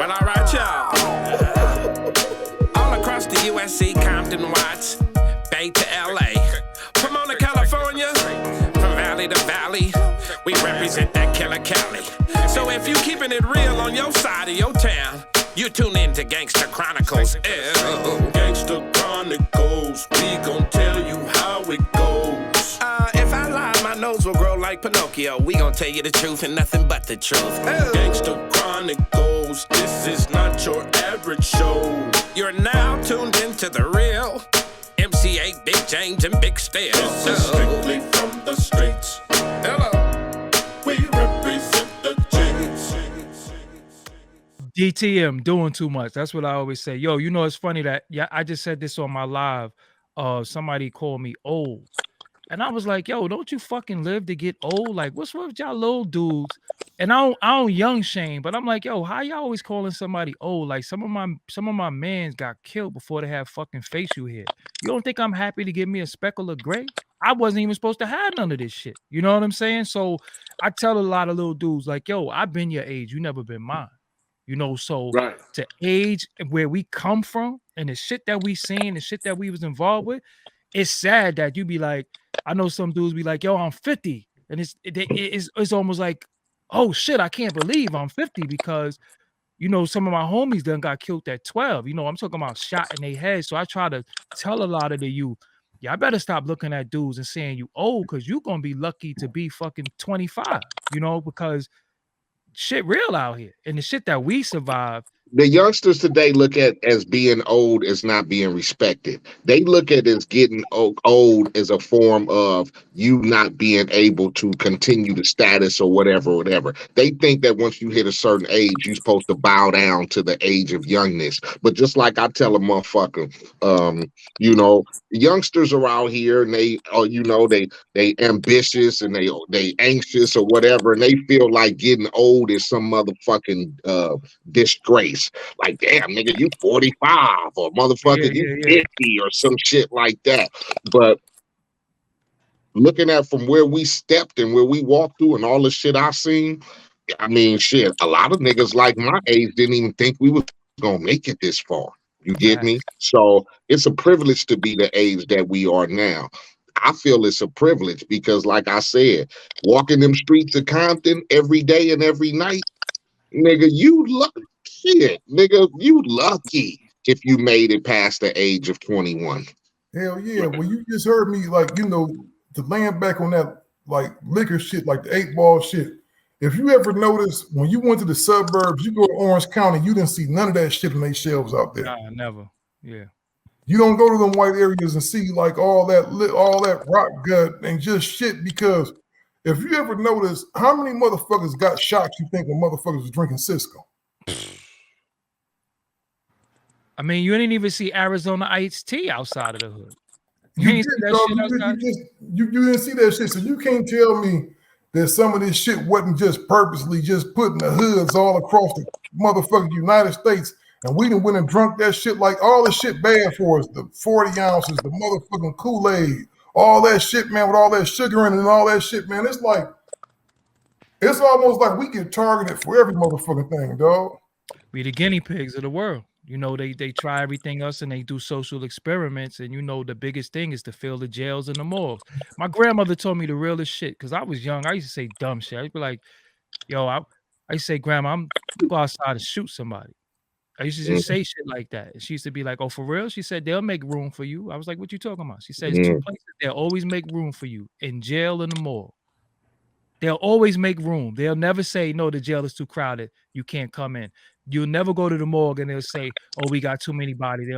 Well, all right, y'all. All across the USC, Compton, Watts, Bay to LA, Pomona, California, from valley to valley, we represent that killer Cali. So if you keeping it real on your side of your town, you tune in to Gangsta Chronicles. Gangsta Chronicles, we gon' tell you how it goes. If I lie, my nose will grow like Pinocchio. We gon' tell you the truth and nothing but the truth. Gangsta Chronicles, this is not your average show. You're now tuned into the real MC8, Big James, and Big Steel. This is strictly from the streets. Hello. We represent the James. DTM doing too much. That's what I always say. Yo, you know, it's funny that I just said this on my live. Somebody called me old. And I was like, yo, don't you fucking live to get old? Like, what's wrong with y'all little dudes? And I don't young shame, but I'm like, yo, how y'all always calling somebody old? Like some of my mans got killed before they had fucking facial hair. You don't think I'm happy to give me a speckle of gray? I wasn't even supposed to have none of this shit. You know what I'm saying? So I tell a lot of little dudes like, yo, I've been your age. You never been mine. You know, so Right. To age where we come from and the shit that we seen, the shit that we was involved with, it's sad that you be like, I know some dudes be like, yo, I'm 50. And it's almost like, oh shit, I can't believe I'm 50 because, you know, some of my homies done got killed at 12. You know, I'm talking about shot in their head. So I try to tell a lot of the youth, y'all better stop looking at dudes and saying you old because you're going to be lucky to be fucking 25, you know, because shit real out here. And the shit that we survive. The youngsters today look at as being old as not being respected. They look at as getting old as a form of you not being able to continue the status or whatever. They think that once you hit a certain age, you're supposed to bow down to the age of youngness. But just like I tell a motherfucker, you know, youngsters are out here and they ambitious and they anxious or whatever, and they feel like getting old is some motherfucking disgrace. Like, damn, nigga, you 45 or motherfucker, you 50 or some shit like that. But looking at from where we stepped and where we walked through and all the shit I've seen, I mean, shit, a lot of niggas like my age didn't even think we was gonna make it this far. You get me? So it's a privilege to be the age that we are now. I feel it's a privilege because, like I said, walking them streets of Compton every day and every night, nigga, you lucky if you made it past the age of 21. Hell yeah. Well, you just heard me, like, you know, to land back on that, like, liquor shit, like the 8-ball shit. If you ever notice, when you went to the suburbs, you go to Orange County, you didn't see none of that shit on their shelves out there. Nah, never. Yeah. You don't go to them white areas and see, like, all that rock gut and just shit, because if you ever notice, how many motherfuckers got shot, you think, when motherfuckers was drinking Cisco? I mean, you didn't even see Arizona iced tea outside of the hood. You didn't see that shit. So you can't tell me that some of this shit wasn't just purposely just putting the hoods all across the motherfucking United States, and we done went and drunk that shit, like all the shit bad for us, the 40 ounces, the motherfucking Kool-Aid, all that shit, man, with all that sugar in it and all that shit, man. It's like, it's almost like we get targeted for every motherfucking thing, dog. We the guinea pigs of the world. You know, they try everything else and they do social experiments. And, you know, the biggest thing is to fill the jails and the morgues. My grandmother told me the realest shit because I was young. I used to say dumb shit. I'd be like, yo, I used to say, Grandma, I'm go outside and shoot somebody. I used to just say shit like that. And she used to be like, oh, for real? She said, they'll make room for you. I was like, what you talking about? She said, there's two places they'll always make room for you, in jail and the morgue. They'll always make room. They'll never say, no, the jail is too crowded. You can't come in. You'll never go to the morgue and they'll say, oh, we got too many bodies.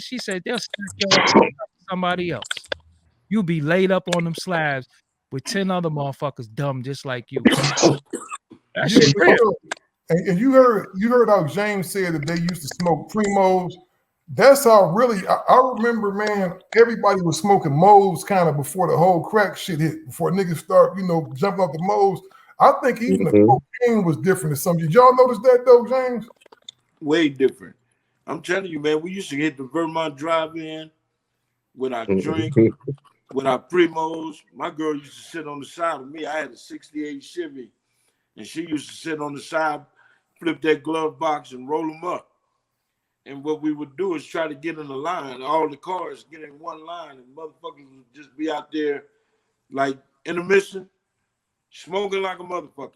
She said they'll stack your ass up to somebody else. You'll be laid up on them slabs with 10 other motherfuckers dumb just like you. That shit real. And you heard how James said that they used to smoke Primos. That's how really, I remember, man, everybody was smoking Moes kind of before the whole crack shit hit, before niggas start, you know, jumping off the Moes. I think even the cocaine was different than some. Did y'all notice that though, James? Way different. I'm telling you, man, we used to hit the Vermont drive-in with our drink, with our Primos. My girl used to sit on the side of me. I had a 68 Chevy, and she used to sit on the side flip that glove box and roll them up. And what we would do is try to get in a line. All the cars get in one line, and motherfuckers would just be out there like intermission, smoking like a motherfucker.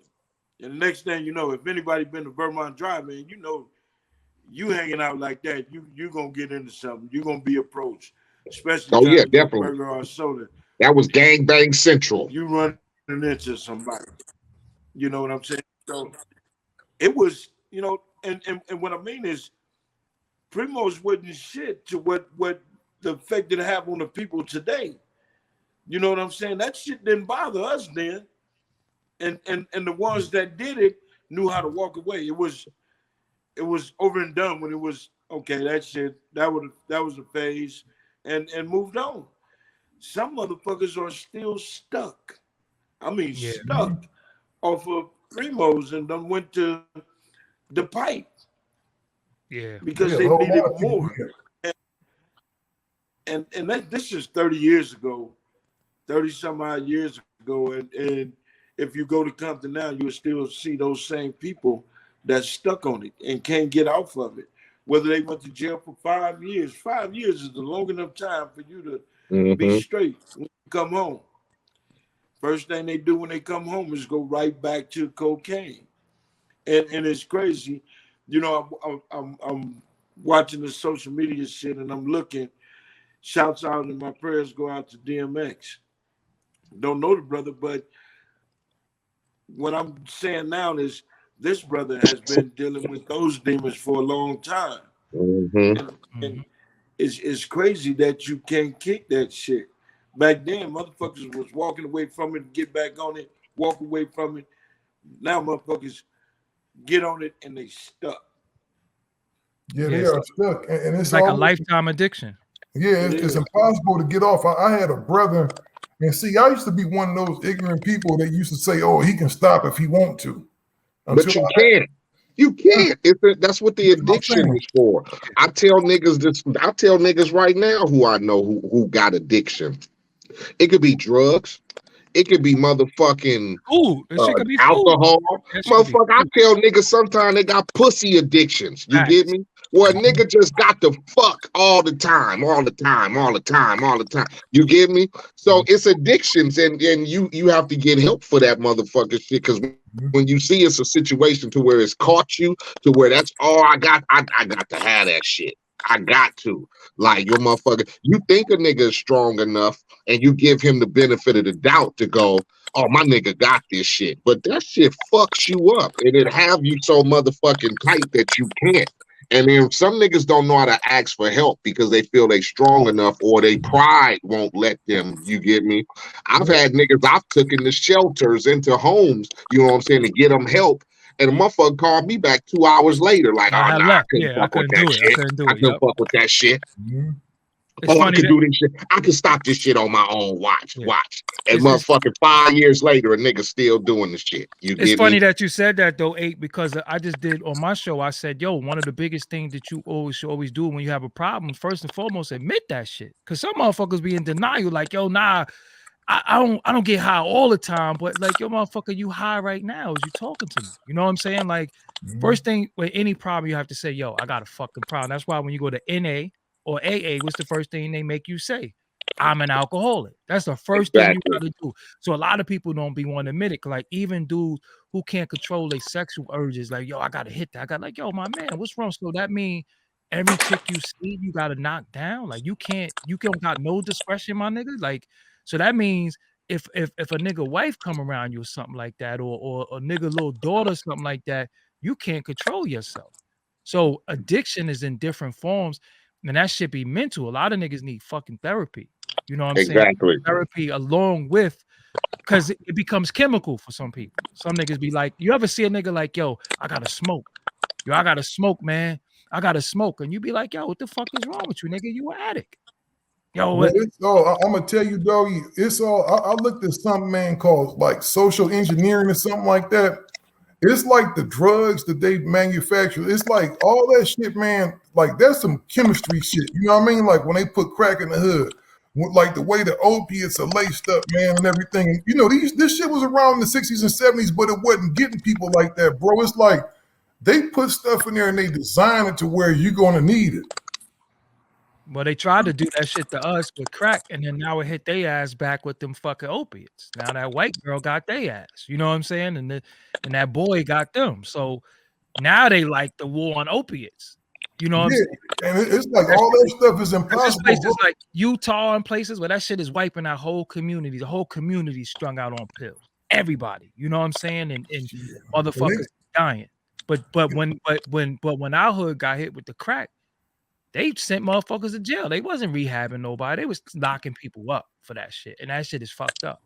And the next thing you know, if anybody been to Vermont Drive, man, you know, you hanging out like that, you gonna get into something. You're gonna be approached, especially definitely. burger or soda. That was gangbang central. You running into somebody. You know what I'm saying? So it was, you know, and what I mean is, Primos wasn't shit to what the effect it have on the people today. You know what I'm saying? That shit didn't bother us then. And the ones that did it knew how to walk away. It was over and done when it was okay, that shit, that was a phase and moved on. Some motherfuckers are still stuck. I mean stuck off of Primos and then went to the pipe. Yeah. Because they needed more. And this is 30 years ago, 30 some odd years ago. And if you go to Compton now, you'll still see those same people that's stuck on it and can't get off of it. Whether they went to jail for 5 years. 5 years is a long enough time for you to be straight when you come home. First thing they do when they come home is go right back to cocaine. And it's crazy. You know, I'm watching the social media shit and I'm looking. Shouts out and my prayers go out to DMX. Don't know the brother, but what I'm saying now is this brother has been dealing with those demons for a long time. And it's crazy that you can't kick that shit. Back then, motherfuckers was walking away from it, get back on it, walk away from it. Now motherfuckers get on it and they stuck. Yeah, they are stuck. And it's like a lifetime addiction. Yeah, it's impossible to get off. I had a brother, and see, I used to be one of those ignorant people that used to say, oh, he can stop if he want to. But you can't. You can't. That's what the addiction is for. I tell niggas right now who I know who got addiction. It could be drugs. It could be motherfucking could be alcohol. Motherfucker, I tell niggas sometimes they got pussy addictions. You get me? Well, a nigga just got to fuck all the time. You get me? So it's addictions, and you have to get help for that motherfucker shit. Because when you see it's a situation to where it's caught you, to where that's all I got to have that shit. I got to. Like, your motherfucker, you think a nigga is strong enough and you give him the benefit of the doubt to go, oh, my nigga got this shit. But that shit fucks you up and it have you so motherfucking tight that you can't. And then some niggas don't know how to ask for help because they feel they strong enough or they pride won't let them. You get me? I've had niggas I've taken to shelters, into homes, you know what I'm saying, to get them help. And the motherfucker called me back 2 hours later, like, I couldn't fuck with that shit. I couldn't fuck with that shit. I can do this shit. I can stop this shit on my own. Watch. And motherfucking 5 years later, a nigga still doing the shit. It's funny that you said that though, 8, because I just did on my show. I said, yo, one of the biggest things that you should always do when you have a problem, first and foremost, admit that shit. Because some motherfuckers be in denial, like, yo, nah, I don't get high all the time, but like, yo, motherfucker, you high right now as you talking to me. You know what I'm saying? Like, first thing with any problem, you have to say, yo, I got a fucking problem. That's why when you go to NA or AA, what's the first thing they make you say? I'm an alcoholic. That's the first thing you gotta do. So a lot of people don't be want to admit it. Like, even dudes who can't control their sexual urges, like, yo, I gotta hit that. I got like, yo, my man, what's wrong? So that mean every chick you see, you gotta knock down. Like, you don't got no discretion, my nigga. Like, so that means if a nigga wife come around you or something like that, or a nigga little daughter or something like that, you can't control yourself. So addiction is in different forms, and that shit be mental. A lot of niggas need fucking therapy. You know what I'm saying? Therapy along with, because it becomes chemical for some people. Some niggas be like, you ever see a nigga like, yo, I gotta smoke. Yo, I gotta smoke, man. I gotta smoke. And you be like, yo, what the fuck is wrong with you, nigga? You an addict. Yo, it's all, I'm gonna tell you, doggy, it's all I looked at something, man, called like social engineering or something like that. It's like the drugs that they manufacture. It's like all that shit, man. Like, that's some chemistry shit. You know what I mean? Like when they put crack in the hood, like the way the opiates are laced up, man, and everything. And, you know, this shit was around in the 60s and 70s, but it wasn't getting people like that, bro. It's like They put stuff in there and they design it to where you're going to need it. Well, they tried to do that shit to us with crack, and then now it hit their ass back with them fucking opiates. Now that white girl got their ass, you know what I'm saying? And that boy got them. So now they like the war on opiates. You know what I'm saying? And it's like all that stuff is impossible. Places like Utah and places where that shit is wiping out whole communities. The whole community strung out on pills. Everybody, you know what I'm saying? And motherfuckers dying. But when our hood got hit with the crack, they sent motherfuckers to jail. They wasn't rehabbing nobody. They was locking people up for that shit. And that shit is fucked up.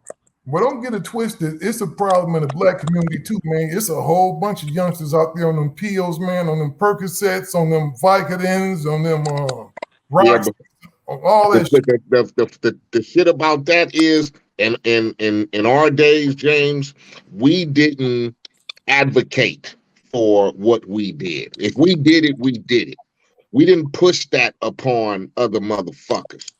Well, don't get it twisted. It's a problem in the black community too, man. It's a whole bunch of youngsters out there on them pills, man, on them Percocets, on them Vicodins, on them rocks, on all that shit. The shit about that is, in our days, James, we didn't advocate for what we did. If we did it, we did it. We didn't push that upon other motherfuckers.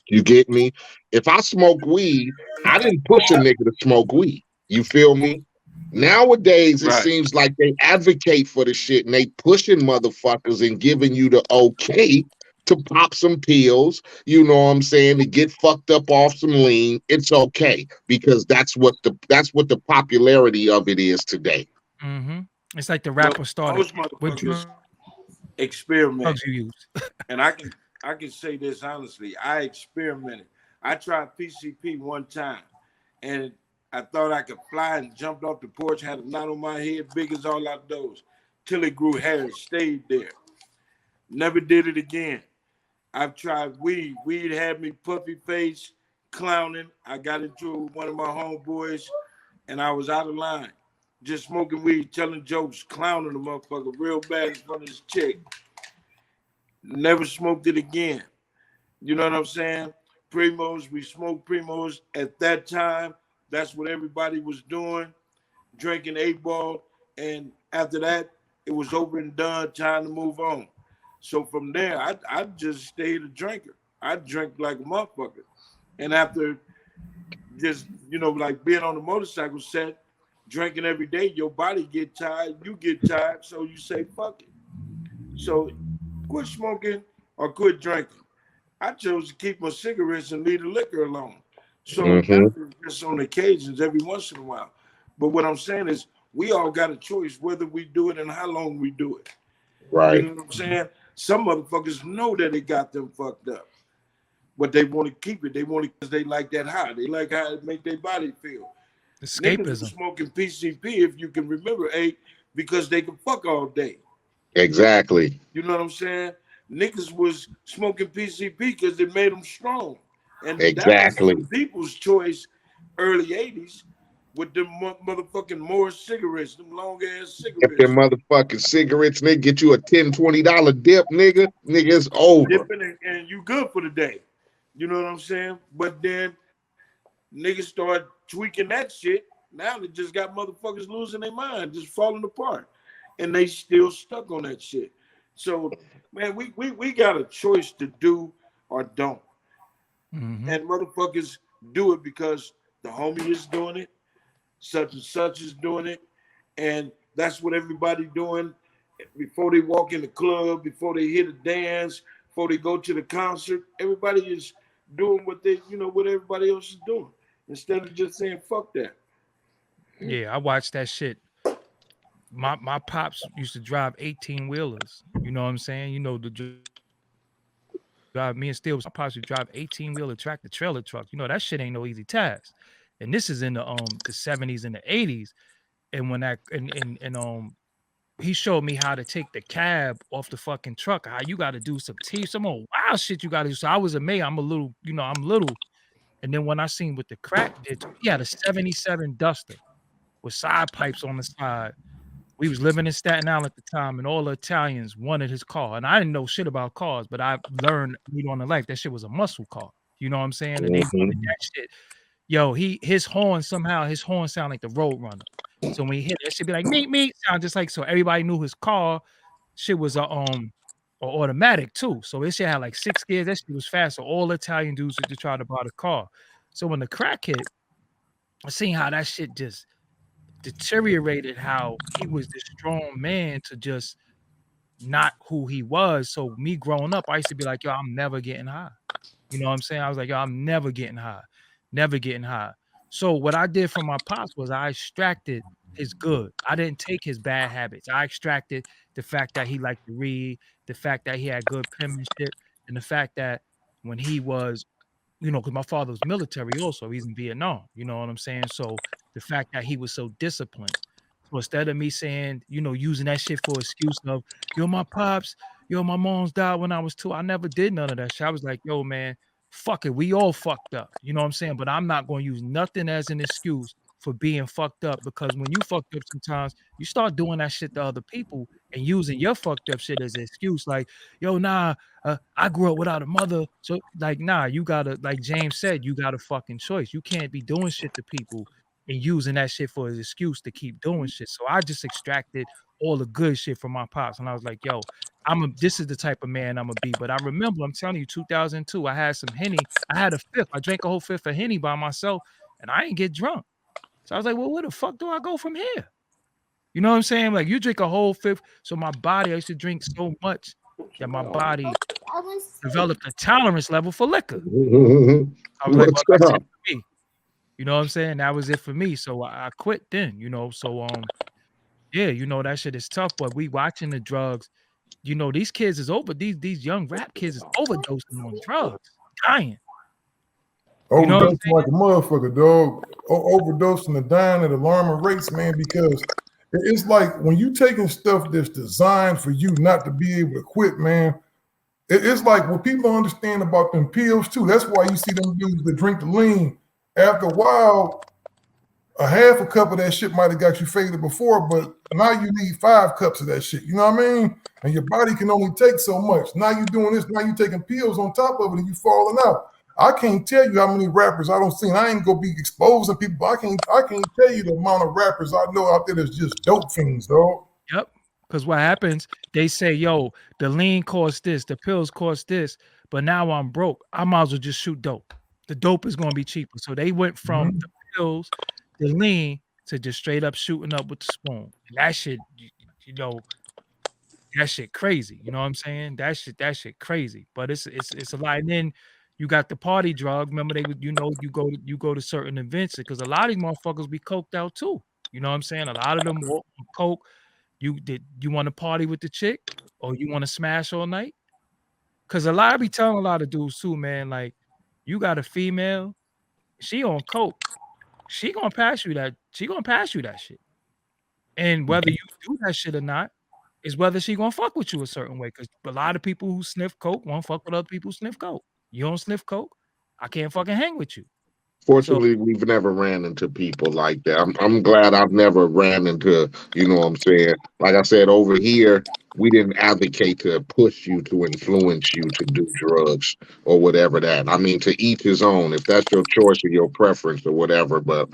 You get me? If I smoke weed, I didn't push a nigga to smoke weed. You feel me? Nowadays, it seems like they advocate for the shit and they pushing motherfuckers and giving you the okay to pop some pills, you know what I'm saying, to get fucked up off some lean. It's okay because that's what the popularity of it is today. Mm-hmm. It's like the rapper started with experiment. You use. And I can say this honestly. I experimented. I tried PCP one time, and I thought I could fly and jumped off the porch, had a knot on my head, big as all outdoors, till it grew hair, stayed there. Never did it again. I've tried weed. Weed had me puffy face, clowning. I got into it with one of my homeboys, and I was out of line. Just smoking weed, telling jokes, clowning the motherfucker real bad in front of his chick. Never smoked it again. You know what I'm saying? Primos, we smoked Primos at that time. That's what everybody was doing, drinking 8-ball. And after that, it was over and done, time to move on. So from there, I just stayed a drinker. I drank like a motherfucker. And after just, like being on the motorcycle set, drinking every day, your body get tired, you get tired, so you say, fuck it. So quit smoking or quit drinking. I chose to keep my cigarettes and leave the liquor alone. So just on occasions, every once in a while. But what I'm saying is we all got a choice whether we do it and how long we do it. Right. You know what I'm saying? Some motherfuckers know that it got them fucked up, but they want to keep it. They want it because they like that high. They like how it make their body feel. Escapism. Niggas smoking PCP, if you can remember, because they can fuck all day. Exactly. You know what I'm saying? Niggas was smoking PCP because it made them strong. And exactly. That was people's choice early 80s with them motherfucking Morris cigarettes, them long ass cigarettes. Get them motherfucking cigarettes, nigga, get you a $10, $20 dip, nigga. Nigga, it's over. Dipping and you good for the day. You know what I'm saying? But then niggas start tweaking that shit. Now they just got motherfuckers losing their mind, just falling apart. And they still stuck on that shit. So, man, we got a choice to do or don't. Mm-hmm. And motherfuckers do it because the homie is doing it, such and such is doing it, and that's what everybody doing before they walk in the club, before they hit a dance, before they go to the concert. Everybody is doing what they, what everybody else is doing, instead of just saying fuck that. Yeah, I watched that shit. My pops used to drive 18-wheelers. You know what I'm saying? The drive me and still my pops would drive 18-wheeler tractor trailer trucks. That shit ain't no easy task. And this is in the 70s and the 80s. And when that he showed me how to take the cab off the fucking truck, how you got to do some old wild shit you got to do. So I was amazed. I'm little. And then when I seen what the crack did, he had a 77 Duster with side pipes on the side. We was living in Staten Island at the time, and all the Italians wanted his car. And I didn't know shit about cars, but I learned on the life that shit was a muscle car. You know what I'm saying? And they wanted that shit. Yo, his horn sound like the Road Runner. So when he hit it should be like meet, sound just like, so everybody knew his car. Shit was a automatic too. So this shit had like 6 gears. That shit was fast. So all Italian dudes would just try to buy the car. So when the crack hit, I seen how that shit just deteriorated how he was this strong man to just not who he was. So me growing up, I used to be like, yo, I'm never getting high. You know what I'm saying? I was like, yo, I'm never getting high, never getting high. So what I did from my pops was I extracted his good. I didn't take his bad habits. I extracted the fact that he liked to read, the fact that he had good penmanship, and the fact that when he was, because my father was military also, he's in Vietnam, you know what I'm saying? So the fact that he was so disciplined. So instead of me saying, using that shit for excuse of, yo, my pops, yo, my mom's died when I was 2. I never did none of that shit. I was like, yo, man, fuck it. We all fucked up. You know what I'm saying? But I'm not going to use nothing as an excuse for being fucked up, because when you fucked up sometimes, you start doing that shit to other people and using your fucked up shit as an excuse. Like, yo, nah, I grew up without a mother. So like, nah, you gotta, like James said, you got a fucking choice. You can't be doing shit to people and using that shit for an excuse to keep doing shit. So I just extracted all the good shit from my pops. And I was like, yo, this is the type of man I'm gonna be. But I remember, I'm telling you, 2002, I had some Henny. I had a fifth. I drank a whole fifth of Henny by myself and I ain't get drunk. So I was like, well, where the fuck do I go from here? You know what I'm saying? Like, you drink a whole fifth. So my body, I used to drink so much that my body developed a tolerance level for liquor. I was like, well, that's it for me. You know what I'm saying? That was it for me. So I quit then, So yeah, that shit is tough. But we watching the drugs. These kids is these young rap kids is overdosing on drugs, dying. Overdosing like a motherfucker, dog. Overdosing and dying at alarming rates, man, because it's like when you taking stuff that's designed for you not to be able to quit, man. It's like what people understand about them pills too. That's why you see them dudes that drink the lean. After a while, a half a cup of that shit might have got you faded before, but now you need 5 cups of that shit. You know what I mean? And your body can only take so much. Now you're doing this. Now you're taking pills on top of it, and you falling out. I can't tell you how many rappers I don't see. I ain't gonna be exposing people. I can't tell you the amount of rappers I know out there that's just dope fiends, dog. Yep. Because what happens, they say, yo, the lean costs this, the pills cost this, but now I'm broke. I might as well just shoot dope. The dope is going to be cheaper. So they went from the pills, the lean, to just straight up shooting up with the spoon. And that shit, that shit crazy. You know what I'm saying? That shit crazy. But it's a lot. And then you got the party drug. Remember, they would, you go to certain events, because a lot of these motherfuckers be coked out too. You know what I'm saying? A lot of them coke. You want to party with the chick, or you want to smash all night? Because I be telling a lot of dudes too, man, like, you got a female, she on coke, she gonna pass you that shit. And whether you do that shit or not is whether she gonna fuck with you a certain way. Because a lot of people who sniff coke won't fuck with other people who sniff coke. You don't sniff coke, I can't fucking hang with you. Fortunately, we've never ran into people like that. I'm glad I've never ran into, you know what I'm saying? Like I said, over here, we didn't advocate to push you, to influence you to do drugs or whatever that. I mean, to each his own, if that's your choice or your preference or whatever. But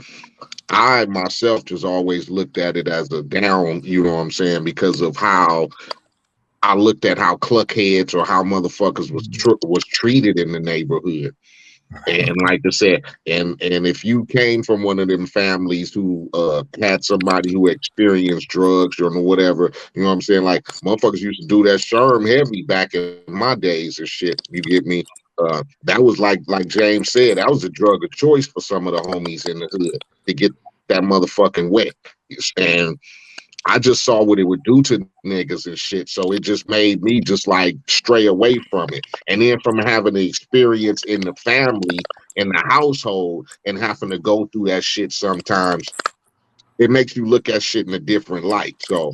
I myself just always looked at it as a down, you know what I'm saying? Because of how I looked at how cluckheads or how motherfuckers was treated in the neighborhood. And like I said, and if you came from one of them families who had somebody who experienced drugs or whatever, you know what I'm saying? Like, motherfuckers used to do that sherm heavy back in my days and shit. You get me? That was like James said, that was a drug of choice for some of the homies in the hood to get that motherfucking wet. And I just saw what it would do to niggas and shit. So it just made me just like stray away from it. And then from having the experience in the family, in the household, and having to go through that shit sometimes, it makes you look at shit in a different light. So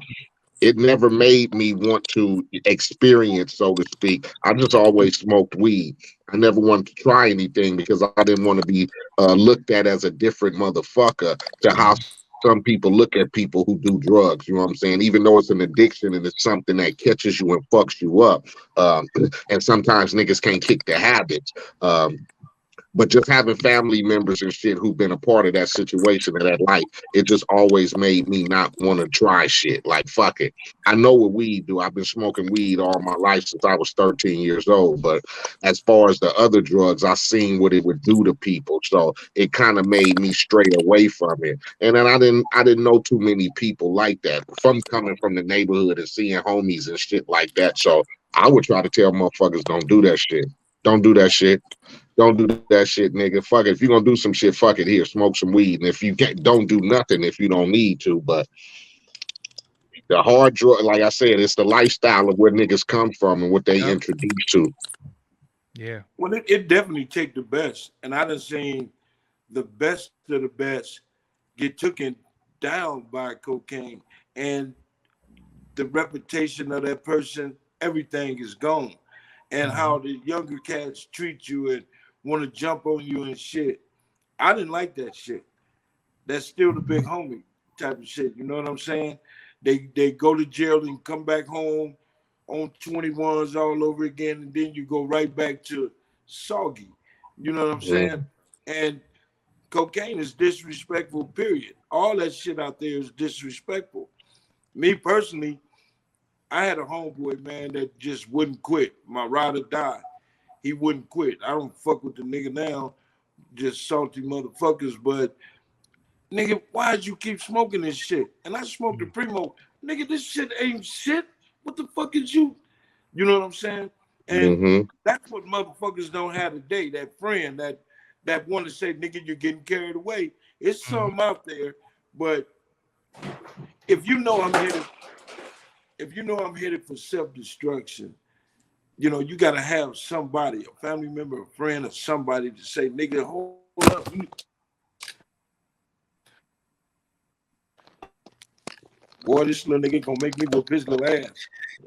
it never made me want to experience, so to speak. I just always smoked weed. I never wanted to try anything because I didn't want to be looked at as a different motherfucker to how some people look at people who do drugs, you know what I'm saying? Even though it's an addiction and it's something that catches you and fucks you up. And sometimes niggas can't kick the habits. But just having family members and shit who've been a part of that situation and that life, it just always made me not want to try shit. Like, fuck it. I know what weed do. I've been smoking weed all my life since I was 13 years old. But as far as the other drugs, I seen what it would do to people. So it kind of made me stray away from it. And then I didn't know too many people like that from coming from the neighborhood and seeing homies and shit like that. So I would try to tell motherfuckers, don't do that shit. Don't do that shit. Don't do that shit, nigga. Fuck it. If you're gonna do some shit, fuck it. Here, smoke some weed. And if you can't, don't do nothing if you don't need to. But the hard drug, like I said, it's the lifestyle of where niggas come from and what they introduce to. Yeah. Well, it definitely take the best. And I done seen the best of the best get taken down by cocaine. And the reputation of that person, everything is gone. And how the younger cats treat you and want to jump on you and shit. I didn't like that shit. That's still the big homie type of shit. You know what I'm saying? They go to jail and come back home on 21s all over again, and then you go right back to soggy. You know what I'm saying? And cocaine is disrespectful, period. All that shit out there is disrespectful. Me personally, I had a homeboy, man, that just wouldn't quit. My ride or die. He wouldn't quit. I don't fuck with the nigga now, just salty motherfuckers, but nigga, why'd you keep smoking this shit? And I smoked the Primo. Nigga, this shit ain't shit. What the fuck is you? You know what I'm saying? And that's what motherfuckers don't have today. That friend that want to say, nigga, you're getting carried away. It's some out there, but if you know I'm headed for self-destruction, you know, you gotta have somebody, a family member, a friend, or somebody to say, nigga, hold up. Boy, this little nigga gonna make me whoop his little ass.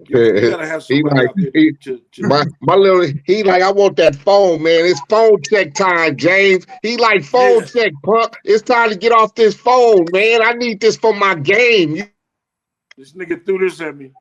You gotta have somebody out there my little, he like, I want that phone, man. It's phone check time, James. He like, phone check, punk. It's time to get off this phone, man. I need this for my game. This nigga threw this at me.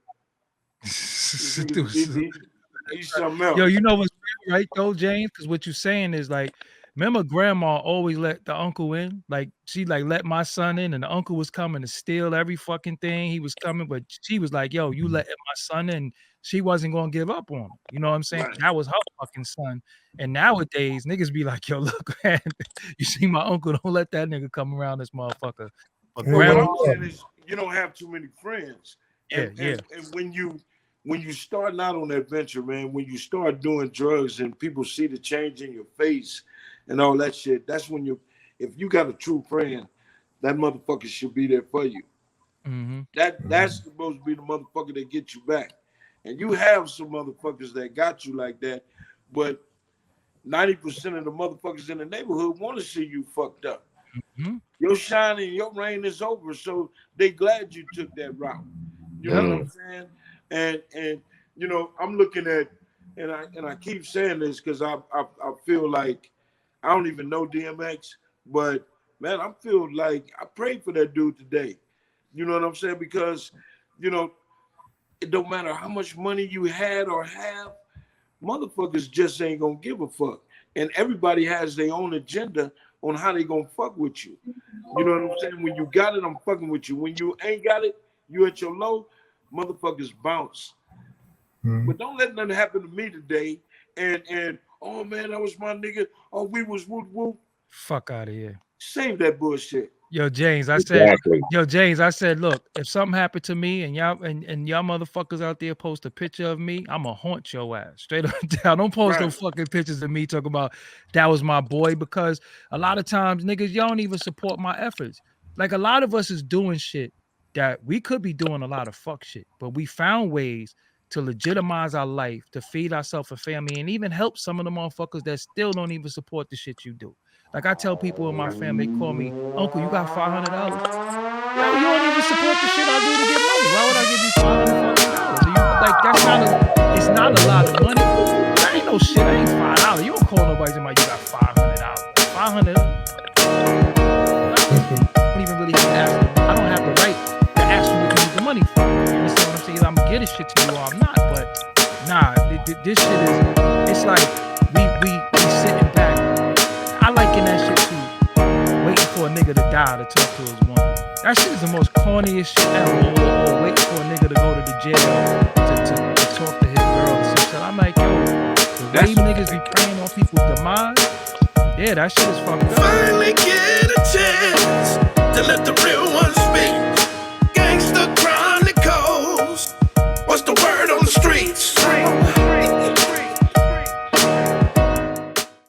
He's something else. Yo, you know what's right though, James? Because what you're saying is like, remember grandma always let the uncle in? Like she like let my son in, and the uncle was coming to steal every fucking thing. He was coming, but she was like, yo, you let my son in. She wasn't gonna give up on him. You know what I'm saying? Right. That was her fucking son. And nowadays, niggas be like, yo, look, man, you see my uncle, don't let that nigga come around this motherfucker. But grandma, what I'm saying is you don't have too many friends. And when you start out on that venture, man, when you start doing drugs and people see the change in your face and all that shit, that's when if you got a true friend, that motherfucker should be there for you. That's supposed to be the motherfucker that gets you back. And you have some motherfuckers that got you like that, but 90% of the motherfuckers in the neighborhood want to see you fucked up. Your shine and your reign is over, so they glad you took that route. You know what I'm saying? And you know, I'm looking at, and I keep saying this because I feel like I don't even know DMX, but man, I feel like I prayed for that dude today. You know what I'm saying? Because, you know, it don't matter how much money you had or have, motherfuckers just ain't gonna give a fuck. And everybody has their own agenda on how they gonna fuck with you. You know what I'm saying? When you got it, I'm fucking with you. When you ain't got it, you at your low, motherfuckers bounce. But don't let nothing happen to me today. And oh man, that was my nigga. Oh, we was whoop whoop. Fuck out of here. Save that bullshit. Yo, James, I said, look, if something happened to me and y'all motherfuckers out there post a picture of me, I'ma haunt your ass. Straight up down. Don't post no fucking pictures of me talking about that was my boy, because a lot of times, niggas, y'all don't even support my efforts. Like a lot of us is doing shit that we could be doing a lot of fuck shit, but we found ways to legitimize our life, to feed ourselves a family, and even help some of the motherfuckers that still don't even support the shit you do. Like I tell people in my family, they call me, Uncle, you got $500? Yo, you don't even support the shit I do to get money. Why would I give you $500? Like it's not a lot of money. That ain't no shit. That ain't $5. You don't call nobody and like you got $500. $500. I don't even really have to ask. I don't have the right to ask you to give me the money for. You understand what I'm saying? I'm gonna get this shit to you or I'm not. But nah, this shit is. It's like we sitting back. liking that shit too. Waiting for a nigga to die to talk to his woman. That shit is the most corniest shit ever. Or waiting for a nigga to go to the jail to talk to his girl or some shit. I'm like, yo, the way niggas be preying on people's demise, yeah, that shit is fucked up. Finally get a chance to let the real ones